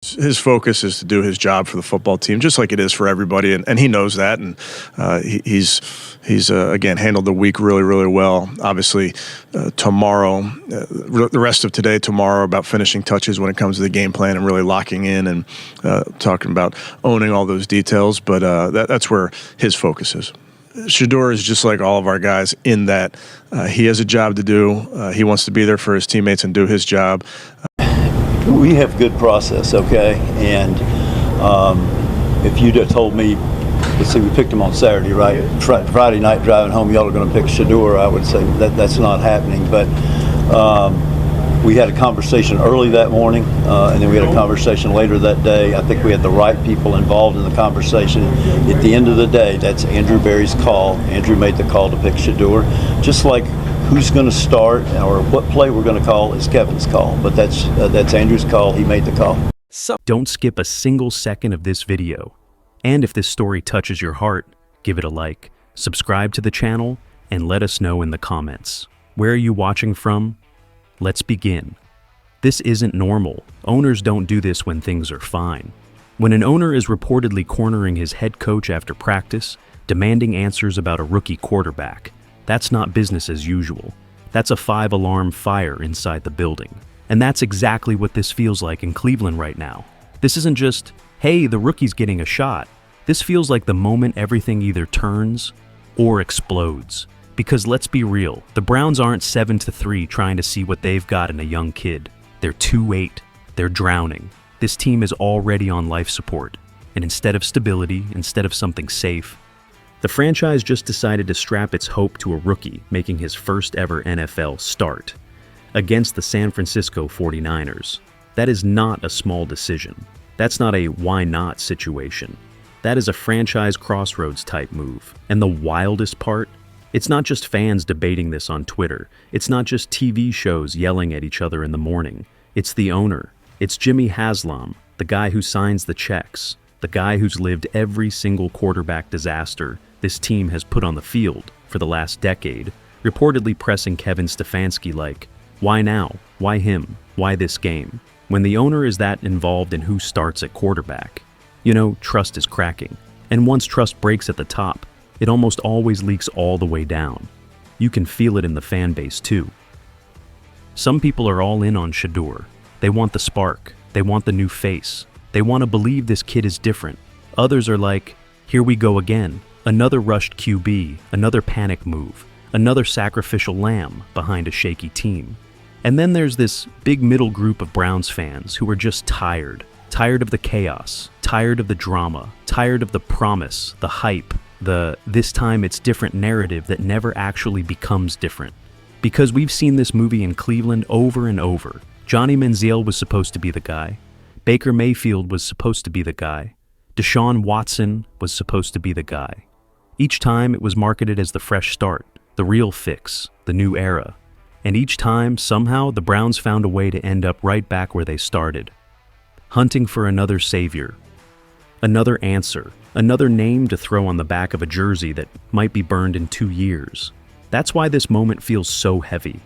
His focus is to do his job for the football team, just like it is for everybody, and he knows that. And he's again handled the week really, really well. Obviously, tomorrow, the rest of today, tomorrow, about finishing touches when it comes to the game plan and really locking in and talking about owning all those details. But that's where his focus is. Shedeur is just like all of our guys in that he has a job to do. He wants to be there for his teammates and do his job. We have good process, okay? And if you'd have told me, let's see, we picked him on Saturday, right? Friday night driving home, y'all are going to pick Shedeur, I would say that's not happening. But we had a conversation early that morning, and then we had a conversation later that day. I think we had the right people involved in the conversation. At the end of the day, that's Andrew Berry's call. Andrew made the call to pick Shedeur, just like who's going to start or what play we're going to call is Kevin's call, but that's Andrew's call. He made the call. Don't skip a single second of this video. And if this story touches your heart, give it a like, subscribe to the channel, and let us know in the comments. Where are you watching from? Let's begin. This isn't normal. Owners don't do this when things are fine. When an owner is reportedly cornering his head coach after practice, demanding answers about a rookie quarterback, that's not business as usual. That's a 5-alarm fire inside the building. And that's exactly what this feels like in Cleveland right now. This isn't just, hey, the rookie's getting a shot. This feels like the moment everything either turns or explodes. Because let's be real, the Browns aren't 7-3 trying to see what they've got in a young kid. They're 2-8. They're drowning. This team is already on life support. And instead of stability, instead of something safe, the franchise just decided to strap its hope to a rookie making his first ever NFL start against the San Francisco 49ers. That is not a small decision. That's not a why not situation. That is a franchise crossroads type move. And the wildest part, it's not just fans debating this on Twitter. It's not just TV shows yelling at each other in the morning. It's the owner. It's Jimmy Haslam, the guy who signs the checks, the guy who's lived every single quarterback disaster this team has put on the field for the last decade, reportedly pressing Kevin Stefanski like, why now? Why him? Why this game? When the owner is that involved in who starts at quarterback, you know, trust is cracking. And once trust breaks at the top, it almost always leaks all the way down. You can feel it in the fan base too. Some people are all in on Shedeur. They want the spark. They want the new face. They want to believe this kid is different. Others are like, here we go again. Another rushed QB, another panic move, another sacrificial lamb behind a shaky team. And then there's this big middle group of Browns fans who are just tired of the chaos, tired of the drama, tired of the promise, the hype, the this time it's different narrative that never actually becomes different. Because we've seen this movie in Cleveland over and over. Johnny Manziel was supposed to be the guy. Baker Mayfield was supposed to be the guy. Deshaun Watson was supposed to be the guy. Each time it was marketed as the fresh start, the real fix, the new era. And each time, somehow, the Browns found a way to end up right back where they started. Hunting for another savior. Another answer. Another name to throw on the back of a jersey that might be burned in 2 years. That's why this moment feels so heavy.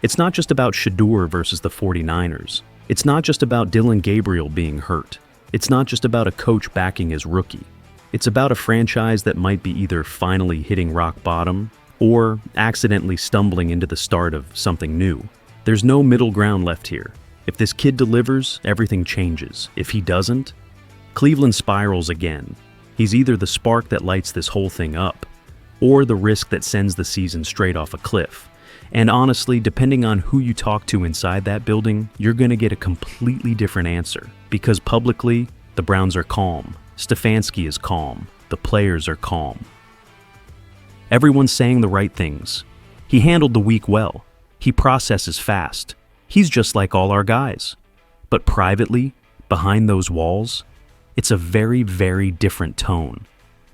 It's not just about Shedeur versus the 49ers. It's not just about Dylan Gabriel being hurt. It's not just about a coach backing his rookie. It's about a franchise that might be either finally hitting rock bottom or accidentally stumbling into the start of something new. There's no middle ground left here. If this kid delivers, everything changes. If he doesn't, Cleveland spirals again. He's either the spark that lights this whole thing up, or the risk that sends the season straight off a cliff. And honestly, depending on who you talk to inside that building, you're going to get a completely different answer. Because publicly, the Browns are calm. Stefanski is calm. The players are calm. Everyone's saying the right things. He handled the week well. He processes fast. He's just like all our guys. But privately, behind those walls, it's a very, very different tone.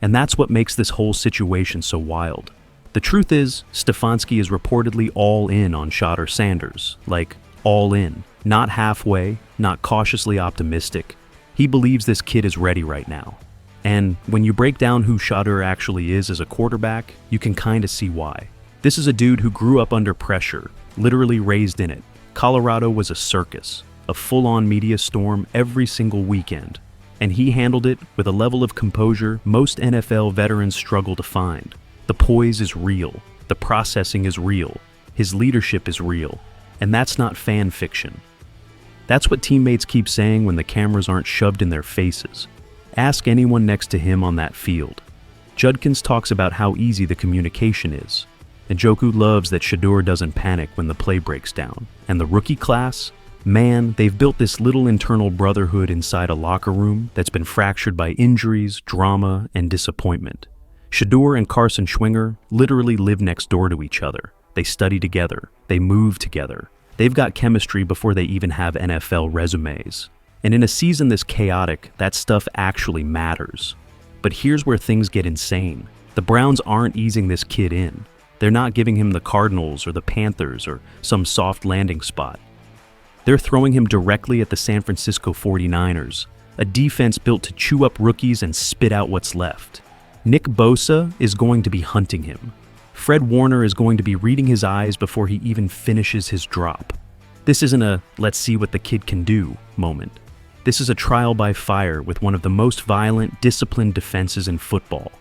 And that's what makes this whole situation so wild. The truth is, Stefanski is reportedly all in on Shedeur Sanders. Like, all in. Not halfway, not cautiously optimistic. He believes this kid is ready right now. And when you break down who Shedeur actually is as a quarterback, you can kind of see why. This is a dude who grew up under pressure, literally raised in it. Colorado was a circus. a full-on media storm every single weekend, and he handled it with a level of composure most NFL veterans struggle to find. The poise is real, the processing is real, his leadership is real, and that's not fan fiction. That's what teammates keep saying when the cameras aren't shoved in their faces. Ask anyone next to him on that field. Judkins talks about how easy the communication is. Njoku loves that Shedeur doesn't panic when the play breaks down. And the rookie class? Man, they've built this little internal brotherhood inside a locker room that's been fractured by injuries, drama, and disappointment. Shedeur and Carson Schwinger literally live next door to each other. They study together. They move together. They've got chemistry before they even have NFL resumes. And in a season this chaotic, that stuff actually matters. But here's where things get insane. The Browns aren't easing this kid in. They're not giving him the Cardinals or the Panthers or some soft landing spot. They're throwing him directly at the San Francisco 49ers, a defense built to chew up rookies and spit out what's left. Nick Bosa is going to be hunting him. Fred Warner is going to be reading his eyes before he even finishes his drop. This isn't a "let's see what the kid can do" moment. This is a trial by fire with one of the most violent, disciplined defenses in football.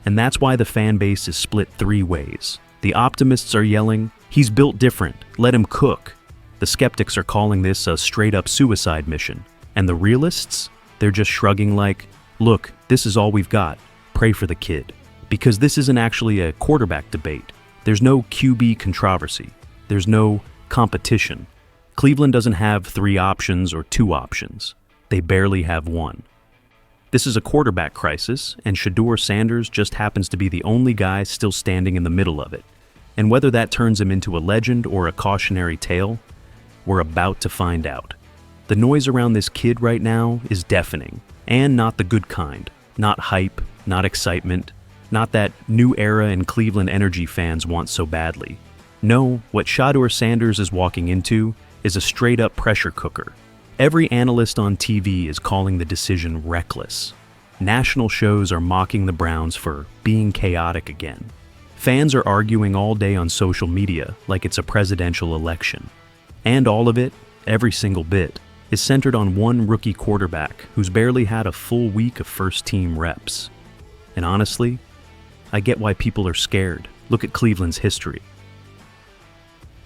And that's why the fan base is split three ways. The optimists are yelling, "He's built different, let him cook." The skeptics are calling this a straight-up suicide mission. And the realists? They're just shrugging like, "Look, this is all we've got. Pray for the kid." Because this isn't actually a quarterback debate. There's no QB controversy. There's no competition. Cleveland doesn't have three options or two options. They barely have one. This is a quarterback crisis, and Shedeur Sanders just happens to be the only guy still standing in the middle of it. And whether that turns him into a legend or a cautionary tale, we're about to find out. The noise around this kid right now is deafening, and not the good kind. Not hype, not excitement, not that new era in Cleveland energy fans want so badly. No, what Shedeur Sanders is walking into is a straight-up pressure cooker. Every analyst on TV is calling the decision reckless. National shows are mocking the Browns for being chaotic again. Fans are arguing all day on social media like it's a presidential election. And all of it, every single bit, is centered on one rookie quarterback who's barely had a full week of first-team reps. And honestly, I get why people are scared. Look at Cleveland's history.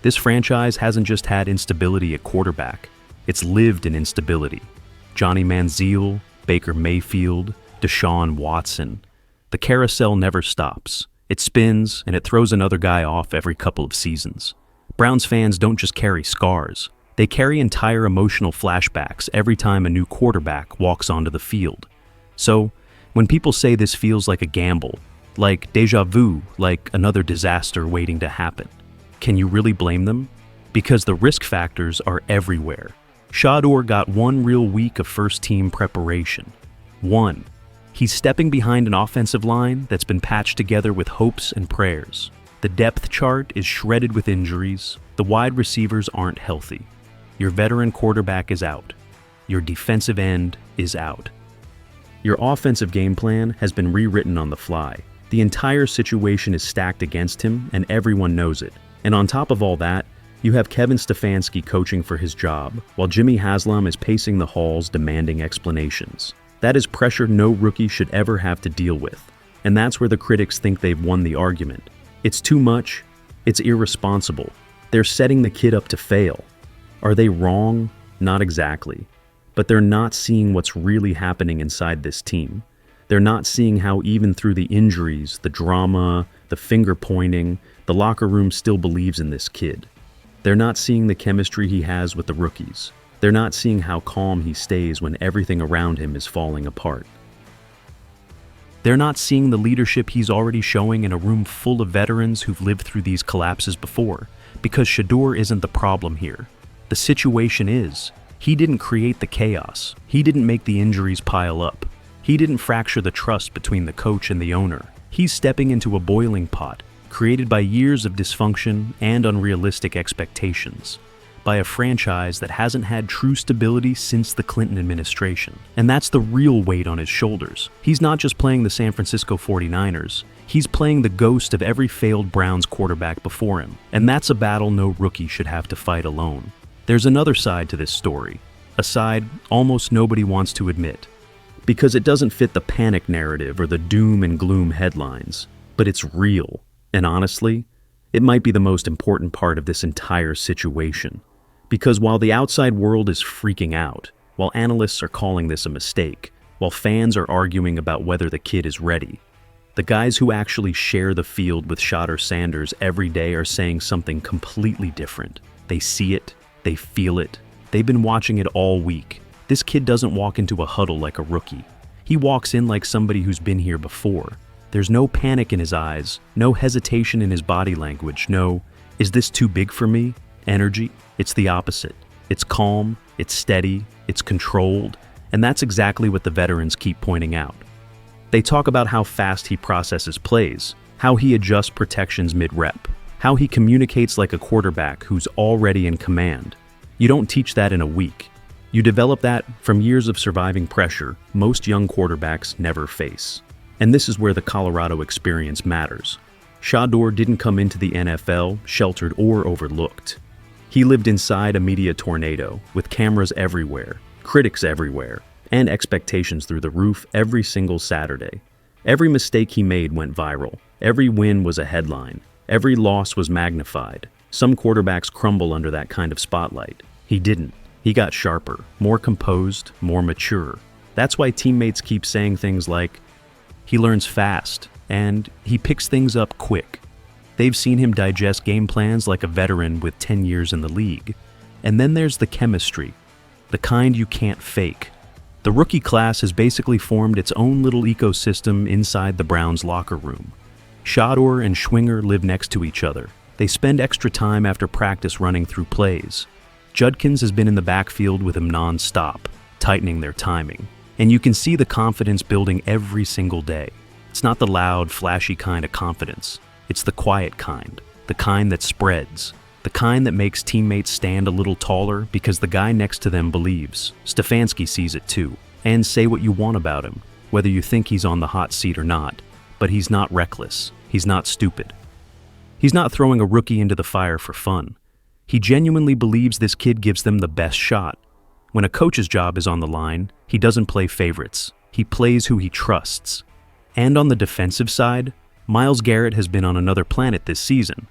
This franchise hasn't just had instability at quarterback, it's lived in instability. Johnny Manziel, Baker Mayfield, Deshaun Watson. The carousel never stops. It spins, and it throws another guy off every couple of seasons. Browns fans don't just carry scars. They carry entire emotional flashbacks every time a new quarterback walks onto the field. So, when people say this feels like a gamble, like deja vu, like another disaster waiting to happen, can you really blame them? Because the risk factors are everywhere. Shedeur got one real week of first-team preparation. One. He's stepping behind an offensive line that's been patched together with hopes and prayers. The depth chart is shredded with injuries. The wide receivers aren't healthy. Your veteran quarterback is out. Your defensive end is out. Your offensive game plan has been rewritten on the fly. The entire situation is stacked against him, and everyone knows it. And on top of all that, you have Kevin Stefanski coaching for his job, while Jimmy Haslam is pacing the halls demanding explanations. That is pressure no rookie should ever have to deal with. And that's where the critics think they've won the argument. It's too much. It's irresponsible. They're setting the kid up to fail. Are they wrong? Not exactly. But they're not seeing what's really happening inside this team. They're not seeing how even through the injuries, the drama, the finger pointing, the locker room still believes in this kid. They're not seeing the chemistry he has with the rookies. They're not seeing how calm he stays when everything around him is falling apart. They're not seeing the leadership he's already showing in a room full of veterans who've lived through these collapses before, because Shedeur isn't the problem here. The situation is, he didn't create the chaos. He didn't make the injuries pile up. He didn't fracture the trust between the coach and the owner. He's stepping into a boiling pot, created by years of dysfunction and unrealistic expectations, by a franchise that hasn't had true stability since the Clinton administration. And that's the real weight on his shoulders. He's not just playing the San Francisco 49ers, he's playing the ghost of every failed Browns quarterback before him. And that's a battle no rookie should have to fight alone. There's another side to this story. a side almost nobody wants to admit. Because it doesn't fit the panic narrative or the doom and gloom headlines, but it's real. And honestly, it might be the most important part of this entire situation. Because while the outside world is freaking out, while analysts are calling this a mistake, while fans are arguing about whether the kid is ready, the guys who actually share the field with Shedeur Sanders every day are saying something completely different. They see it, they feel it, they've been watching it all week. This kid doesn't walk into a huddle like a rookie. He walks in like somebody who's been here before. There's no panic in his eyes, no hesitation in his body language, no, "Is this too big for me?" energy. It's the opposite. It's calm, it's steady, it's controlled, and that's exactly what the veterans keep pointing out. They talk about how fast he processes plays, how he adjusts protections mid-rep, how he communicates like a quarterback who's already in command. You don't teach that in a week. You develop that from years of surviving pressure most young quarterbacks never face. And this is where the Colorado experience matters. Shedeur didn't come into the NFL sheltered or overlooked. He lived inside a media tornado, with cameras everywhere, critics everywhere, and expectations through the roof every single Saturday. Every mistake he made went viral. Every win was a headline. Every loss was magnified. Some quarterbacks crumble under that kind of spotlight. He didn't. He got sharper, more composed, more mature. That's why teammates keep saying things like, "He learns fast," and "He picks things up quick." They've seen him digest game plans like a veteran with 10 years in the league. And then there's the chemistry, the kind you can't fake. The rookie class has basically formed its own little ecosystem inside the Browns locker room. Shedeur and Schwinger live next to each other. They spend extra time after practice running through plays. Judkins has been in the backfield with him non-stop, tightening their timing. And you can see the confidence building every single day. It's not the loud, flashy kind of confidence. It's the quiet kind, the kind that spreads, the kind that makes teammates stand a little taller because the guy next to them believes. Stefanski sees it too. And say what you want about him, whether you think he's on the hot seat or not, but he's not reckless. He's not stupid. He's not throwing a rookie into the fire for fun. He genuinely believes this kid gives them the best shot. When a coach's job is on the line, he doesn't play favorites. He plays who he trusts. And on the defensive side, Myles Garrett has been on another planet this season.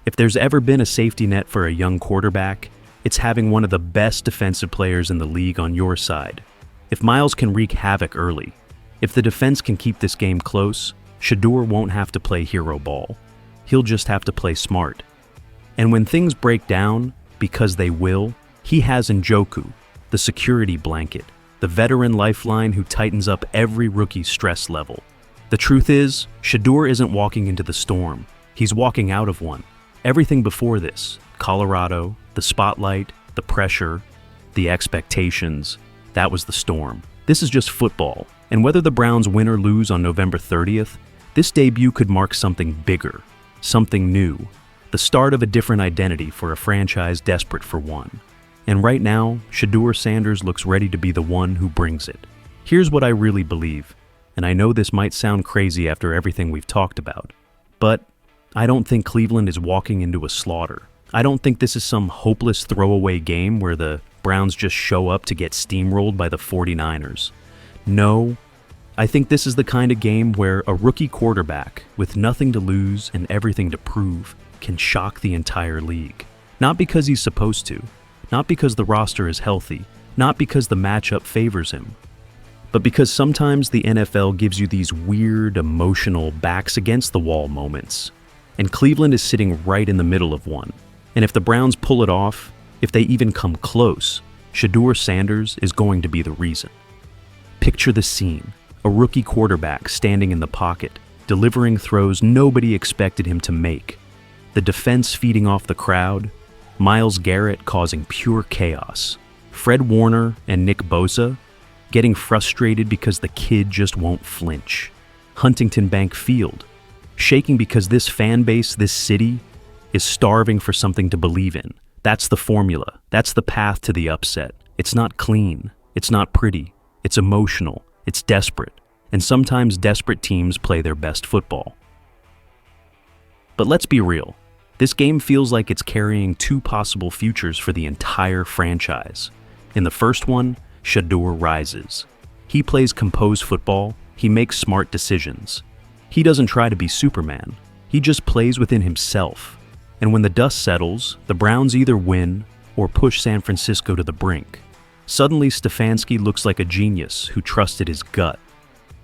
If there's ever been a safety net for a young quarterback, it's having one of the best defensive players in the league on your side. If Myles can wreak havoc early, if the defense can keep this game close, Shedeur won't have to play hero ball. He'll just have to play smart. And when things break down, because they will, he has Njoku, the security blanket, the veteran lifeline who tightens up every rookie's stress level. The truth is, Shedeur isn't walking into the storm. He's walking out of one. Everything before this, Colorado, the spotlight, the pressure, the expectations, that was the storm. This is just football. And whether the Browns win or lose on November 30th, this debut could mark something bigger, something new, the start of a different identity for a franchise desperate for one. And right now, Shedeur Sanders looks ready to be the one who brings it. Here's what I really believe. And I know this might sound crazy after everything we've talked about, but I don't think Cleveland is walking into a slaughter. I don't think this is some hopeless throwaway game where the Browns just show up to get steamrolled by the 49ers. No, I think this is the kind of game where a rookie quarterback with nothing to lose and everything to prove can shock the entire league. Not because he's supposed to, not because the roster is healthy, not because the matchup favors him, but because sometimes the NFL gives you these weird, emotional, backs-against-the-wall moments. And Cleveland is sitting right in the middle of one. And if the Browns pull it off, if they even come close, Shedeur Sanders is going to be the reason. Picture the scene. A rookie quarterback standing in the pocket, delivering throws nobody expected him to make. The defense feeding off the crowd. Myles Garrett causing pure chaos. Fred Warner and Nick Bosa getting frustrated because the kid just won't flinch. Huntington Bank Field, shaking because this fan base, this city, is starving for something to believe in. That's the formula. That's the path to the upset. It's not clean. It's not pretty. It's emotional. It's desperate. And sometimes desperate teams play their best football. But let's be real. This game feels like it's carrying two possible futures for the entire franchise. In the first one, Shedeur rises. He plays composed football, he makes smart decisions. He doesn't try to be Superman, he just plays within himself. And when the dust settles, the Browns either win or push San Francisco to the brink. Suddenly, Stefanski looks like a genius who trusted his gut.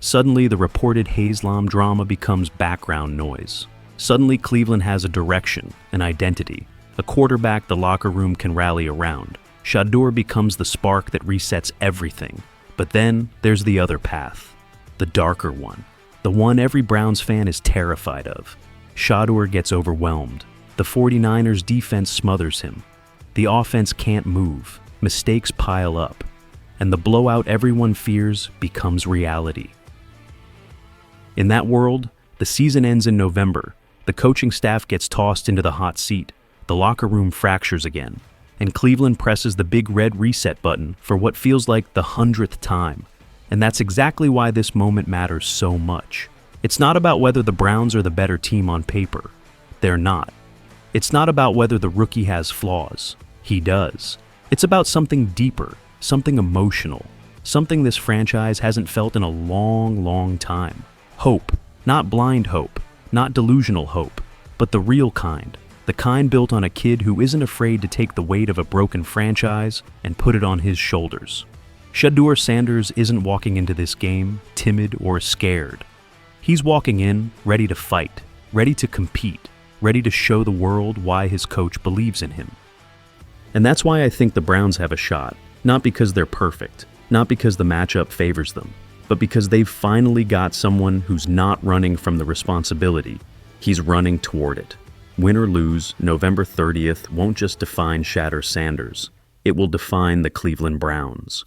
Suddenly, the reported Haslam drama becomes background noise. Suddenly, Cleveland has a direction, an identity, a quarterback the locker room can rally around. Shedeur becomes the spark that resets everything. But then, there's the other path, the darker one, the one every Browns fan is terrified of. Shedeur gets overwhelmed. The 49ers defense smothers him. The offense can't move. Mistakes pile up. And the blowout everyone fears becomes reality. In that world, the season ends in November. The coaching staff gets tossed into the hot seat. The locker room fractures again. And Cleveland presses the big red reset button for what feels like the 100th time. And that's exactly why this moment matters so much. It's not about whether the Browns are the better team on paper. They're not. It's not about whether the rookie has flaws. He does. It's about something deeper, something emotional, something this franchise hasn't felt in a long, long time. Hope. Not blind hope, not delusional hope, but the real kind. The kind built on a kid who isn't afraid to take the weight of a broken franchise and put it on his shoulders. Shedeur Sanders isn't walking into this game timid or scared. He's walking in ready to fight, ready to compete, ready to show the world why his coach believes in him. And that's why I think the Browns have a shot, not because they're perfect, not because the matchup favors them, but because they've finally got someone who's not running from the responsibility. He's running toward it. Win or lose, November 30th won't just define Shedeur Sanders. It will define the Cleveland Browns.